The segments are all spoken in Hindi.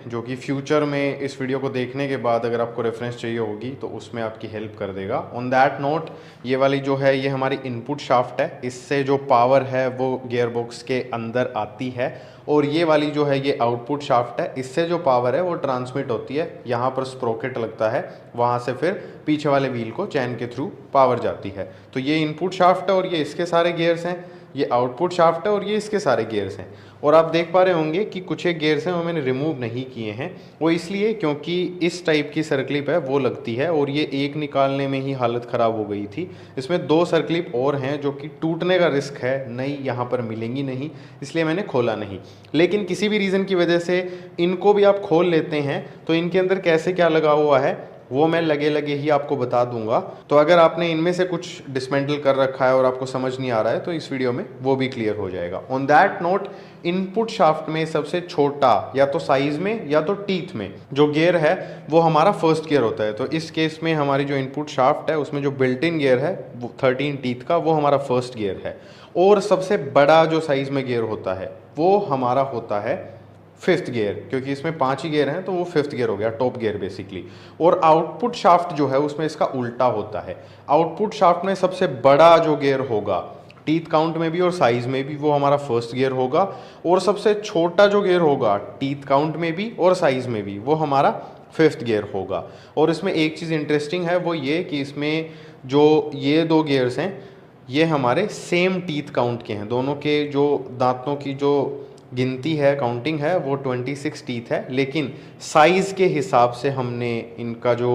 जो कि फ्यूचर में इस वीडियो को देखने के बाद अगर आपको रेफरेंस चाहिए होगी तो उसमें आपकी हेल्प कर देगा। ऑन दैट नोट, ये वाली जो है ये हमारी इनपुट शाफ्ट है, इससे जो पावर है वो गियर बॉक्स के अंदर आती है, और ये वाली जो है ये आउटपुट शाफ्ट है, इससे जो पावर है वो ट्रांसमिट होती है, यहाँ पर स्प्रोकेट लगता है, वहाँ से फिर पीछे वाले व्हील को चैन के थ्रू पावर जाती है। तो ये इनपुट शाफ्ट है और ये इसके सारे गियर्स हैं, ये आउटपुट शाफ्ट है और ये इसके सारे गियर्स हैं। और आप देख पा रहे होंगे कि कुछ एक गियर्स हैं वो मैंने रिमूव नहीं किए हैं, वो इसलिए क्योंकि इस टाइप की सर्कलिप है वो लगती है, और ये एक निकालने में ही हालत ख़राब हो गई थी। इसमें 2 सर्कलिप और हैं जो कि टूटने का रिस्क है, नई यहाँ पर मिलेंगी नहीं, इसलिए मैंने खोला नहीं। लेकिन किसी भी रीज़न की वजह से इनको भी आप खोल लेते हैं तो इनके अंदर कैसे क्या लगा हुआ है वो मैं लगे लगे ही आपको बता दूंगा। तो अगर आपने इनमें से कुछ डिसमेंटल कर रखा है और आपको समझ नहीं आ रहा है तो इस वीडियो में वो भी क्लियर हो जाएगा। On that note, input shaft में सबसे छोटा या तो साइज में या तो टीथ में जो गियर है वो हमारा फर्स्ट गियर होता है। तो इस केस में हमारी जो इनपुट शाफ्ट है उसमें जो बिल्ट इन गियर है वो 13 टीथ का, वो हमारा फर्स्ट गियर है। और सबसे बड़ा जो साइज में गियर होता है वो हमारा होता है फिफ्थ गियर, क्योंकि इसमें 5 ही गियर हैं तो वो फिफ्थ गियर हो गया, टॉप गियर बेसिकली। और आउटपुट शाफ्ट जो है उसमें इसका उल्टा होता है। आउटपुट शाफ्ट में सबसे बड़ा जो गियर होगा टीथ काउंट में भी और साइज में भी वो हमारा फर्स्ट गियर होगा, और सबसे छोटा जो गियर होगा टीथ काउंट में भी और साइज में भी वो हमारा फिफ्थ गियर होगा। और इसमें एक चीज़ इंटरेस्टिंग है वो ये कि इसमें जो ये 2 गियर्स हैं ये हमारे सेम टीथ काउंट के हैं, दोनों के जो दांतों की जो गिनती है, काउंटिंग है, वो 26 टीथ है, लेकिन साइज़ के हिसाब से हमने इनका जो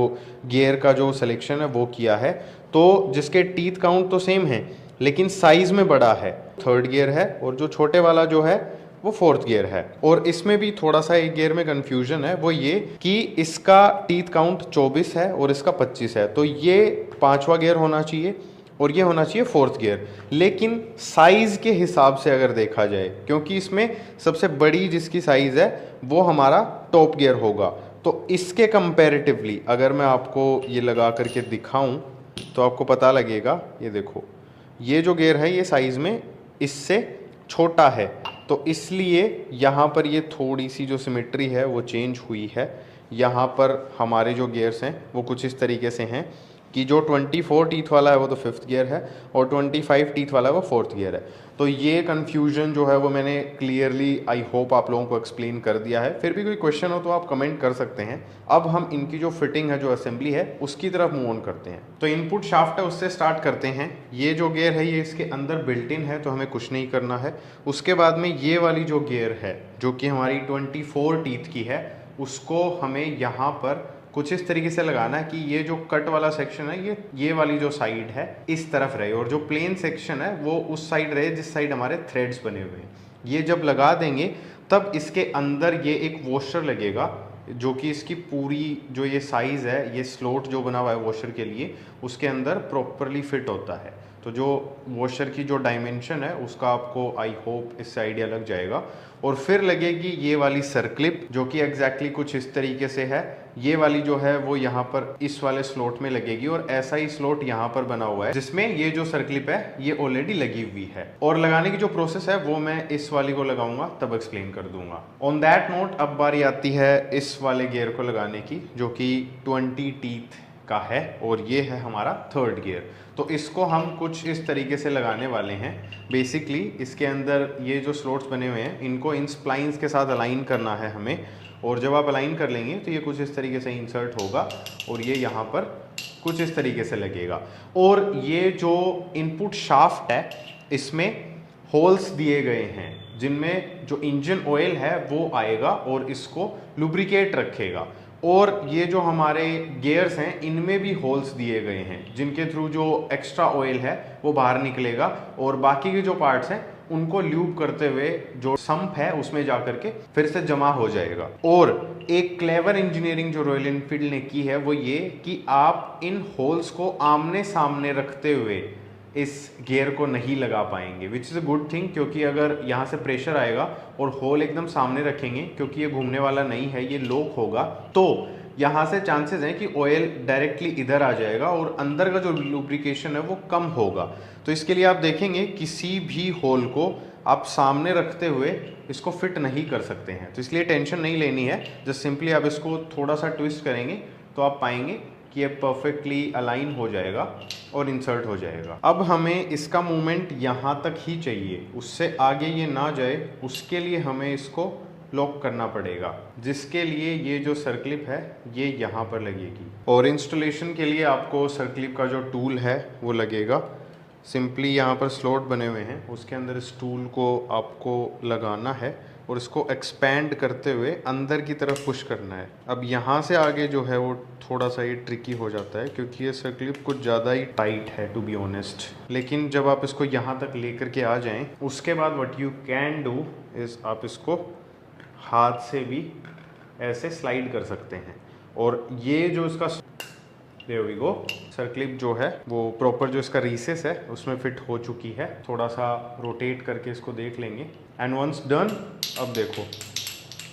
गियर का जो सिलेक्शन है वो किया है। तो जिसके टीथ काउंट तो सेम है लेकिन साइज़ में बड़ा है थर्ड गियर है, और जो छोटे वाला जो है वो फोर्थ गियर है। और इसमें भी थोड़ा सा एक गियर में कन्फ्यूजन है, वो ये कि इसका टीथ काउंट 24 है और इसका 25 है, तो ये 5वां गियर होना चाहिए और ये होना चाहिए फोर्थ गियर। लेकिन साइज़ के हिसाब से अगर देखा जाए, क्योंकि इसमें सबसे बड़ी जिसकी साइज़ है वो हमारा टॉप गियर होगा, तो इसके कंपैरेटिवली अगर मैं आपको ये लगा करके दिखाऊं तो आपको पता लगेगा। ये देखो, ये जो गियर है ये साइज़ में इससे छोटा है, तो इसलिए यहाँ पर ये थोड़ी सी जो सिमेट्री है वो चेंज हुई है। यहाँ पर हमारे जो गियर्स हैं वो कुछ इस तरीके से हैं कि जो 24 टीथ वाला है वो तो फिफ्थ गियर है और 25 टीथ वाला है वो फोर्थ गियर है। तो ये कन्फ्यूजन जो है वो मैंने क्लियरली आई होप आप लोगों को एक्सप्लेन कर दिया है। फिर भी कोई क्वेश्चन हो तो आप कमेंट कर सकते हैं। अब हम इनकी जो फिटिंग है, जो असेंबली है, उसकी तरफ मूव ऑन करते हैं। तो इनपुट शाफ्ट है उससे स्टार्ट करते हैं। ये जो गियर है ये इसके अंदर बिल्ट इन है तो हमें कुछ नहीं करना है। उसके बाद में ये वाली जो गियर है जो कि हमारी 24 टीथ की है, उसको हमें यहाँ पर कुछ इस तरीके से लगाना है कि ये जो कट वाला सेक्शन है ये वाली जो साइड है इस तरफ रहे, और जो प्लेन सेक्शन है वो उस साइड रहे जिस साइड हमारे थ्रेड्स बने हुए हैं। ये जब लगा देंगे तब इसके अंदर ये एक वॉशर लगेगा जो कि इसकी पूरी जो ये साइज़ है, ये स्लॉट जो बना हुआ है वॉशर के लिए, उसके अंदर प्रॉपरली फिट होता है। तो जो वॉशर की जो डायमेंशन है उसका आपको आई होप इससे आइडिया लग जाएगा। और फिर लगेगी ये वाली सर्कलिप जो कि एग्जैक्टली कुछ इस तरीके से है। ये वाली जो है वो यहाँ पर इस वाले स्लॉट में लगेगी, और ऐसा ही स्लॉट यहाँ पर बना हुआ है जिसमें ये जो सर्कलिप है ये ऑलरेडी लगी हुई है। और लगाने की जो प्रोसेस है वो मैं इस वाली को लगाऊंगा तब एक्सप्लेन कर दूंगा। ऑन दैट नोट, अब बारी आती है इस वाले गियर को लगाने की जो कि 20 टीथ का है, और ये है हमारा थर्ड गियर। तो इसको हम कुछ इस तरीके से लगाने वाले हैं। बेसिकली इसके अंदर ये जो स्लॉट्स बने हुए हैं इनको इन स्प्लाइंस के साथ अलाइन करना है हमें, और जब आप अलाइन कर लेंगे तो ये कुछ इस तरीके से इंसर्ट होगा और ये यहाँ पर कुछ इस तरीके से लगेगा। और ये जो इनपुट शाफ्ट है इसमें होल्स दिए गए हैं जिनमें जो इंजन ऑयल है वो आएगा और इसको लुब्रिकेट रखेगा। और ये जो हमारे गियर्स हैं इनमें भी होल्स दिए गए हैं जिनके थ्रू जो एक्स्ट्रा ऑयल है वो बाहर निकलेगा, और बाकी के जो पार्ट्स हैं उनको ल्यूब करते हुए जो सम्प है उसमें जाकर के फिर से जमा हो जाएगा। और एक क्लेवर इंजीनियरिंग जो रॉयल एनफील्ड ने की है वो ये कि आप इन होल्स को आमने सामने रखते हुए इस गियर को नहीं लगा पाएंगे, which is a good thing, क्योंकि अगर यहाँ से प्रेशर आएगा और होल एकदम सामने रखेंगे, क्योंकि ये घूमने वाला नहीं है, ये लॉक होगा, तो यहाँ से चांसेस हैं कि ऑयल डायरेक्टली इधर आ जाएगा और अंदर का जो लुब्रिकेशन है वो कम होगा। तो इसके लिए आप देखेंगे किसी भी होल को आप सामने रखते हुए इसको फिट नहीं कर सकते हैं। तो इसलिए टेंशन नहीं लेनी है, जस्ट सिंपली आप इसको थोड़ा सा ट्विस्ट करेंगे तो आप पाएंगे कि ये परफेक्टली अलाइन हो जाएगा और इंसर्ट हो जाएगा। अब हमें इसका मूवमेंट यहाँ तक ही चाहिए, उससे आगे ये ना जाए, उसके लिए हमें इसको लॉक करना पड़ेगा, जिसके लिए ये जो सर्क्लिप है ये यहाँ पर लगेगी। और इंस्टॉलेशन के लिए आपको सर्क्लिप का जो टूल है वो लगेगा। सिंपली यहाँ पर स्लॉट बने हुए हैं, उसके अंदर इस टूल को आपको लगाना है और इसको एक्सपैंड करते हुए अंदर की तरफ पुश करना है। अब यहाँ से आगे जो है वो थोड़ा सा ये ट्रिकी हो जाता है, क्योंकि ये सर्क्लिप कुछ ज़्यादा ही टाइट है टू बी ऑनेस्ट। लेकिन जब आप इसको यहाँ तक लेकर के आ जाएं, उसके बाद what you can do is आप इसको हाथ से भी ऐसे स्लाइड कर सकते हैं। और ये जो इसका देयर वी गो, सर्क्लिप जो है वो प्रॉपर जो इसका रीसेस है उसमें फिट हो चुकी है। थोड़ा सा रोटेट करके इसको देख लेंगे एंड वंस डन, अब देखो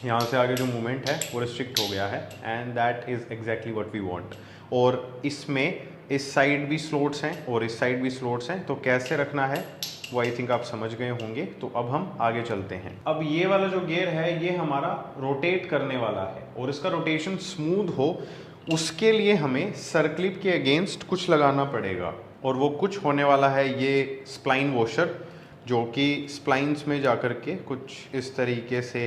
यहाँ से आगे जो मूवमेंट है वो रिस्ट्रिक्ट हो गया है and that is exactly what we want. और इसमें इस साइड भी स्लॉट्स हैं और इस साइड भी स्लॉट्स हैं, तो कैसे रखना है वो आई थिंक आप समझ गए होंगे। तो अब हम आगे चलते हैं। अब ये वाला जो गियर है ये हमारा रोटेट करने वाला है और इसका रोटेशन स्मूथ हो उसके लिए हमें सर्क्लिप के अगेंस्ट कुछ लगाना पड़ेगा, और वो कुछ होने वाला है ये स्प्लाइन वॉशर, जो कि स्प्लाइंस में जाकर के कुछ इस तरीके से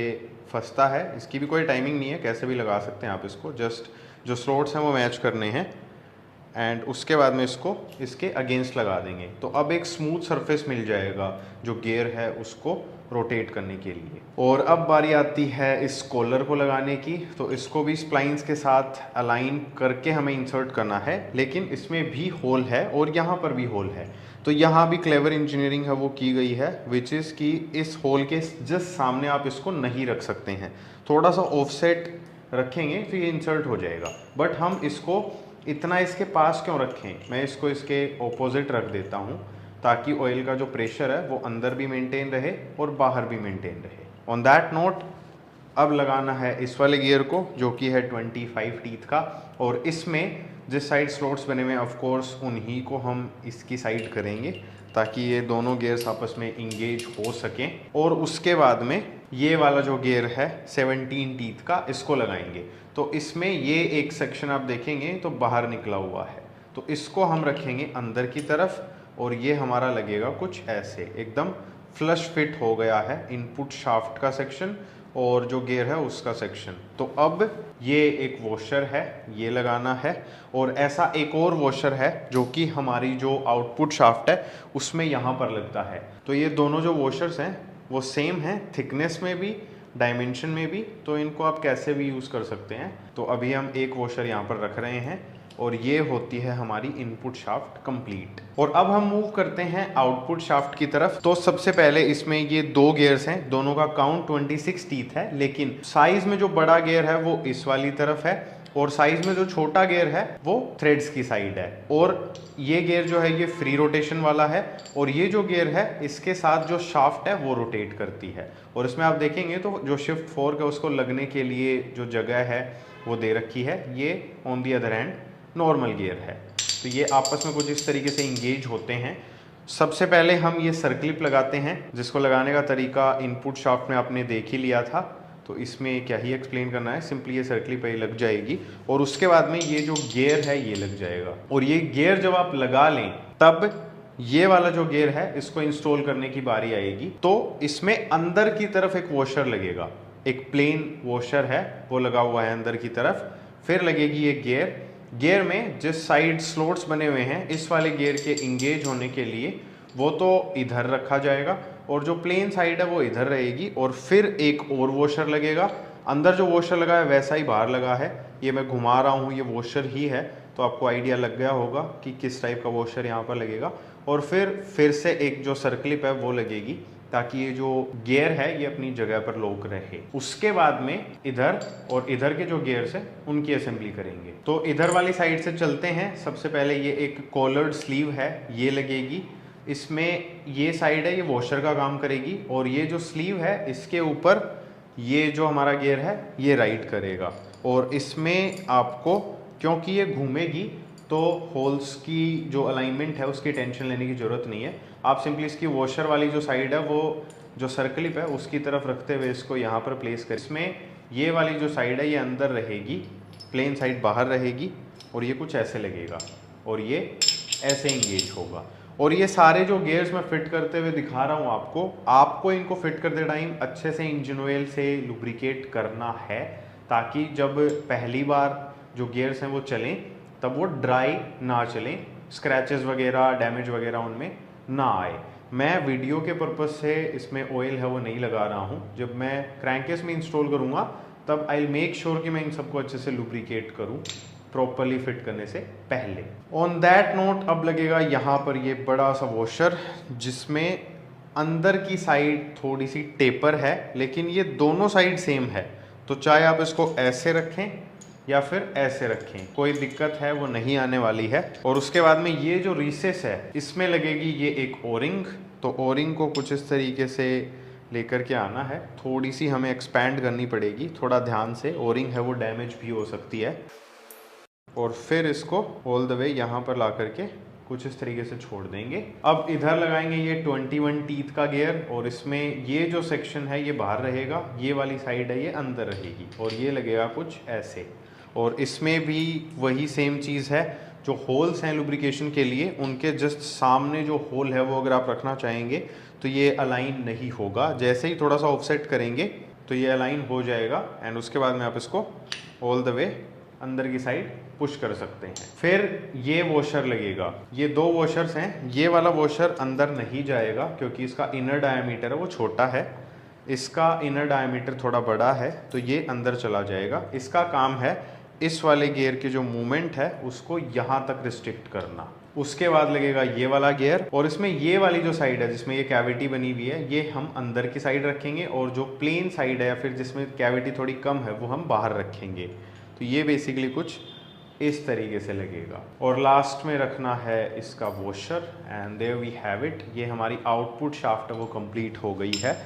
फंसता है। इसकी भी कोई टाइमिंग नहीं है, कैसे भी लगा सकते हैं आप इसको, जस्ट जो स्लॉट्स हैं वो मैच करने हैं एंड उसके बाद में इसको इसके अगेंस्ट लगा देंगे। तो अब एक स्मूथ सरफेस मिल जाएगा जो गियर है उसको रोटेट करने के लिए। और अब बारी आती है इस कॉलर को लगाने की। तो इसको भी स्प्लाइंस के साथ अलाइन करके हमें इंसर्ट करना है, लेकिन इसमें भी होल है और यहाँ पर भी होल है। तो यहाँ भी क्लेवर इंजीनियरिंग है वो की गई है, विच इज़ कि इस होल के जस्ट सामने आप इसको नहीं रख सकते हैं, थोड़ा सा ऑफसेट रखेंगे तो ये इंसर्ट हो जाएगा। बट हम इसको इतना इसके पास क्यों रखें, मैं इसको इसके ऑपोजिट रख देता हूँ ताकि ऑयल का जो प्रेशर है वो अंदर भी मेंटेन रहे और बाहर भी मेंटेन रहे। ऑन दैट नोट अब लगाना है इस वाले गियर को जो कि है 25 टीथ का, और इसमें जिस साइड स्लॉट्स बने हुए ऑफ कोर्स उन्हीं को हम इसकी साइड करेंगे ताकि ये दोनों गियर्स आपस में इंगेज हो सकें। और उसके बाद में ये वाला जो गियर है 17 टीथ का, इसको लगाएंगे। तो इसमें ये एक सेक्शन आप देखेंगे तो बाहर निकला हुआ है, तो इसको हम रखेंगे अंदर की तरफ और ये हमारा लगेगा कुछ ऐसे, एकदम फ्लश फिट हो गया है इनपुट शाफ्ट का सेक्शन और जो गियर है उसका सेक्शन। तो अब ये एक वॉशर है, ये लगाना है, और ऐसा एक और वॉशर है जो कि हमारी जो आउटपुट शाफ्ट है उसमें यहाँ पर लगता है। तो ये दोनों जो वॉशर्स हैं वो सेम हैं, थिकनेस में भी, डायमेंशन में भी, तो इनको आप कैसे भी यूज़ कर सकते हैं। तो अभी हम एक वॉशर यहाँ पर रख रहे हैं और ये होती है हमारी इनपुट शाफ्ट कंप्लीट। और अब हम मूव करते हैं आउटपुट शाफ्ट की तरफ। तो सबसे पहले इसमें ये दो गियर्स हैं, दोनों का काउंट 26 टीथ है, लेकिन साइज में जो बड़ा गियर है वो इस वाली तरफ है और साइज में जो छोटा गियर है वो थ्रेड्स की साइड है। और ये गियर जो है ये फ्री रोटेशन वाला है और ये जो गियर है इसके साथ जो शाफ्ट है वो रोटेट करती है। और इसमें आप देखेंगे तो जो शिफ्ट फोर्क है उसको लगने के लिए जो जगह है वो दे रखी है, ये on the other hand normal gear है। तो ये आपस में कुछ इस तरीके से इंगेज होते हैं। सबसे पहले हम ये सर्क्लिप लगाते हैं, जिसको लगाने का तरीका इनपुट शाफ्ट में आपने देख ही लिया था, तो इसमें क्या ही एक्सप्लेन करना है, सिंपली ये सर्क्लिप पे लग जाएगी और उसके बाद में ये जो गियर है ये लग जाएगा। और ये गियर जब आप लगा लें तब ये वाला जो गियर है इसको इंस्टॉल करने की बारी आएगी। तो इसमें अंदर की तरफ एक वॉशर लगेगा, एक प्लेन वॉशर है वो लगा हुआ है अंदर की तरफ। फिर लगेगी ये गियर में जिस साइड स्लॉट्स बने हुए हैं इस वाले गियर के इंगेज होने के लिए वो तो इधर रखा जाएगा और जो प्लेन साइड है वो इधर रहेगी। और फिर एक और वॉशर लगेगा, अंदर जो वॉशर लगा है वैसा ही बाहर लगा है, ये मैं घुमा रहा हूँ, ये वॉशर ही है, तो आपको आइडिया लग गया होगा कि किस टाइप का वॉशर यहाँ पर लगेगा। और फिर से एक जो सर्क्लिप है वो लगेगी ताकि ये जो गियर है ये अपनी जगह पर लॉक रहे। उसके बाद में इधर और इधर के जो गियर्स हैं उनकी असेंबली करेंगे। तो इधर वाली साइड से चलते हैं। सबसे पहले ये एक कॉलर्ड स्लीव है, ये लगेगी। इसमें ये साइड है ये वॉशर का काम करेगी और ये जो स्लीव है इसके ऊपर ये जो हमारा गियर है ये राइड करेगा। और इसमें आपको, क्योंकि ये घूमेगी तो होल्स की जो अलाइनमेंट है उसकी टेंशन लेने की ज़रूरत नहीं है। आप सिंपली इसकी वॉशर वाली जो साइड है वो जो सर्कलिप है उसकी तरफ रखते हुए इसको यहाँ पर प्लेस कर, इसमें ये वाली जो साइड है ये अंदर रहेगी, प्लेन साइड बाहर रहेगी और ये कुछ ऐसे लगेगा और ये ऐसे इंगेज होगा। और ये सारे जो गियर्स मैं फिट करते हुए दिखा रहा हूँ आपको इनको फिट करते टाइम अच्छे से इंजन ऑयल से लुब्रिकेट करना है, ताकि जब पहली बार जो गियर्स हैं वो चलें तब वो ड्राई ना चलें, स्क्रैचेस वगैरह डैमेज वगैरह उनमें ना आए। मैं वीडियो के पर्पज़ से इसमें ऑयल है वो नहीं लगा रहा हूँ। जब मैं क्रैंकेस में इंस्टॉल करूँगा तब आई मेक श्योर कि मैं इन सबको अच्छे से लुब्रिकेट करूँ प्रॉपरली फिट करने से पहले। ऑन दैट नोट अब लगेगा यहाँ पर ये बड़ा सा वॉशर, जिसमें अंदर की साइड थोड़ी सी टेपर है, लेकिन ये दोनों साइड सेम है, तो चाहे आप इसको ऐसे रखें या फिर ऐसे रखें, कोई दिक्कत है वो नहीं आने वाली है। और उसके बाद में ये जो रिसेस है इसमें लगेगी ये एक ओरिंग, तो ओरिंग को कुछ इस तरीके से लेकर के आना है, थोड़ी सी हमें एक्सपैंड करनी पड़ेगी, थोड़ा ध्यान से, ओरिंग है वो डैमेज भी हो सकती है। और फिर इसको ऑल द वे यहाँ पर ला करके कुछ इस तरीके से छोड़ देंगे। अब इधर लगाएंगे ये 21 टीथ का गियर, और इसमें ये जो सेक्शन है ये बाहर रहेगा, ये वाली साइड है ये अंदर रहेगी, और ये लगेगा कुछ ऐसे। और इसमें भी वही सेम चीज़ है, जो होल्स हैं लुब्रिकेशन के लिए उनके जस्ट सामने जो होल है वो अगर आप रखना चाहेंगे तो ये अलाइन नहीं होगा, जैसे ही थोड़ा सा ऑफसेट करेंगे तो ये अलाइन हो जाएगा। एंड उसके बाद में आप इसको ऑल द वे अंदर की साइड पुश कर सकते हैं। फिर ये वॉशर लगेगा, ये दो वॉशर्स हैं, ये वाला वॉशर अंदर नहीं जाएगा क्योंकि इसका इनर डायमीटर है वो छोटा है, इसका इनर डायमीटर थोड़ा बड़ा है, तो ये अंदर चला जाएगा। इसका काम है इस वाले गियर की जो मूवमेंट है उसको यहाँ तक रिस्ट्रिक्ट करना। उसके बाद लगेगा ये वाला गियर, और इसमें ये वाली जो साइड है जिसमें ये कैविटी बनी हुई है ये हम अंदर की साइड रखेंगे, और जो प्लेन साइड है या फिर जिसमें कैविटी थोड़ी कम है वो हम बाहर रखेंगे। तो ये बेसिकली कुछ इस तरीके से लगेगा। और लास्ट में रखना है इसका washer, and there we have it. ये हमारी आउटपुट शाफ्ट है वो कंप्लीट हो गई है,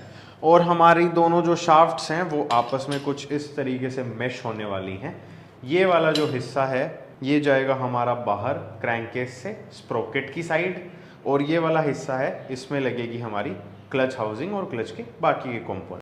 और हमारी दोनों जो शाफ्ट्स हैं वो आपस में कुछ इस तरीके से मैश होने वाली हैं। ये वाला जो हिस्सा है ये जाएगा हमारा बाहर क्रैंकेस से स्प्रोकेट की साइड, और ये वाला हिस्सा है इसमें लगेगी हमारी क्लच हाउसिंग और क्लच के बाकी के कंपोनेंट।